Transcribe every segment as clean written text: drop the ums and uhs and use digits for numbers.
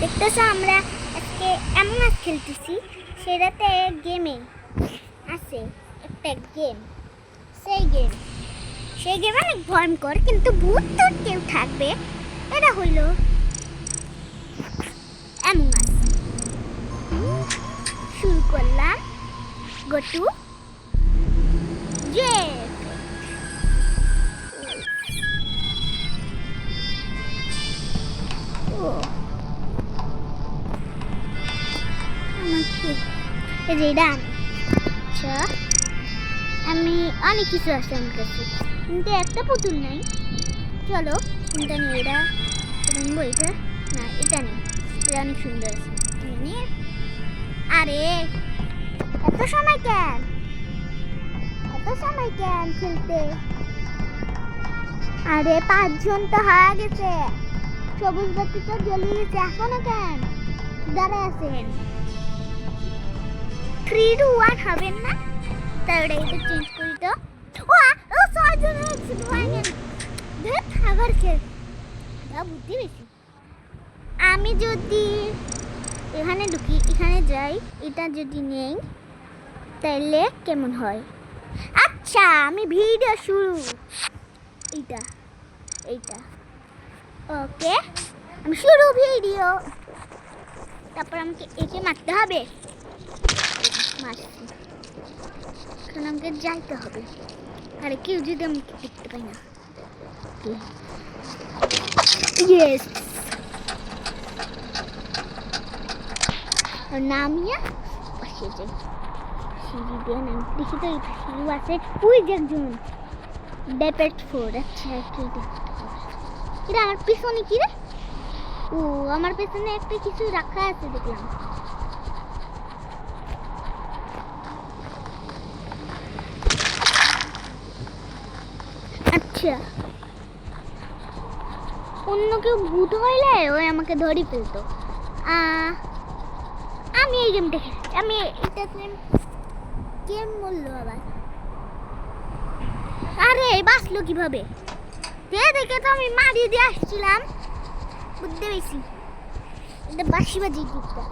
দেখতেছো আমরা আজকে এমন আজ খেলতেছি, সেটাতে গেমে আছে একটা গেম। সেই গেম অনেক ভয়ঙ্কর, কিন্তু ভূত তো কেউ থাকবে। এটা হলো এমন আজ। শুরু করলাম। Go to Z. আচ্ছা, আমি অনেক কিছু আছে আমার কাছে, কিন্তু একটা পুতুল নাই। চলো কোনটা নিয়ে, এটা নিবো। এটা না, এটা নেই। এটা অনেক সুন্দর আছে। আরে এত সময় কেন খেলতে? আরে 5 জন তো হয়ে গেছে, সবুজ বাতি তো জ্বলে গেছে, এখনো কেন দাঁড়ায় আছেন? 3 2 1 হবেন না? তাহলে এটা চেঞ্জ করি তো। ও 6 জন হয়েছে, আবার বুদ্ধি বেশি। আমি যদি এখানে ঢুকি, এখানে যাই, এটা যদি নেই তাহলে কেমন হয়? আচ্ছা, আমি ভিডিও শুরু। এইটা ওকে, আমি শুরু ভিডিও। তারপর আমাকে একে মারতে হবে। মারছি, এখন আমাকে যাইতে হবে। আরে কেউ যদি আমাকে দেখতে পাই না। ইয়েস, নামিয়া পাশে যাই। সিঁড়ি দিয়ে নাম দেখি তো, সিঁড়ি আছে। ওই যে একজন ডেপেট 4। আচ্ছা, এটা আমার পিছনে কি রে? ও, আমার পেছনে একটা কিছু রাখা আছে দেখলাম। আচ্ছা, অন্য কেউ ভূত হইলে ওই আমাকে ধরে ফেলতো। আমি এই গেমটা খেলছি। আমি এটা গেম বললো আবার। আরে বাঁচলো কিভাবে? দেখে তো আমি মারিয়ে দিয়ে আসছিলাম, বুঝতে পেরেছি। এটা বাঁশি বাজিয়ে দিকটা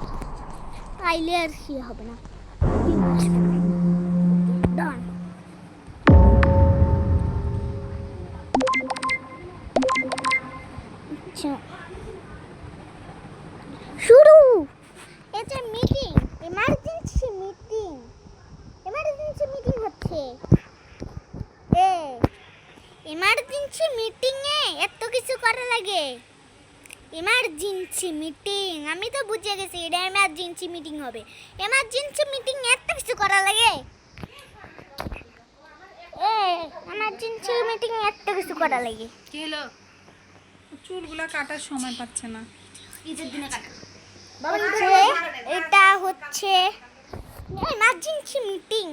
পাইলে আর সে হবে না। আচ্ছা, শুরু। এটা মিটিং, এমার্জেন্সি মিটিং হচ্ছে। এমার্জেন্সি মিটিং এ এত কিছু করা লাগে? এমার্জেন্সি মিটিং, আমি তো বুঝে গেছি এটা এমার্জেন্সি মিটিং হবে। এমার্জেন্সি মিটিং এত কিছু করা লাগে? এমার্জেন্সি মিটিং এত কিছু করা লাগে? কি হলো? চুলগুলা কাটার সময় পাচ্ছে না। ঈদের দিনে কাটা। এটা হচ্ছে এমার্জেন্সি মিটিং।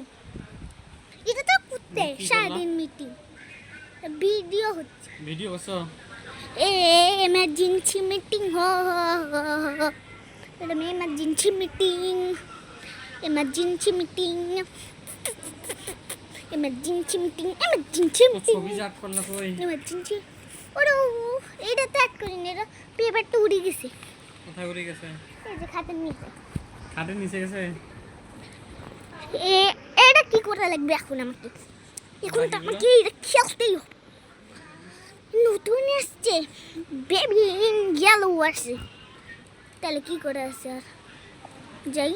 এটা তো করতে সারাদিন মিটিং ভিডিও হচ্ছে। ভিডিও করছো? এমার্জেন্সি মিটিং এটা এমার্জেন্সি মিটিং। এমার্জেন্সি মিটিং ছবি আট করলা কই? এমার্জেন্সি। ওরে, এটা তো অ্যাড করিনি, এটা পেপারটা উড়ে গেছে। কোথায় উড়ে গেছে? এই যে খাটের নিচে। খাটের নিচে গেছে? এটা কি করা লাগবে এখন আমাকে? এখন তো আমাকে এটা খেলতেই হবে। নতুন আসছে, বেবি ইন ইয়েলো আসছে। তাহলে কি করে আছে? আর যাই,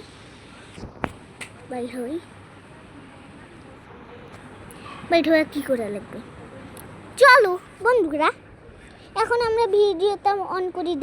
বাইর হই। বাইর হয়ে কি করা লাগবে? চলো বন্ধুরা, এখন আমরা ভিডিওটা অন করি।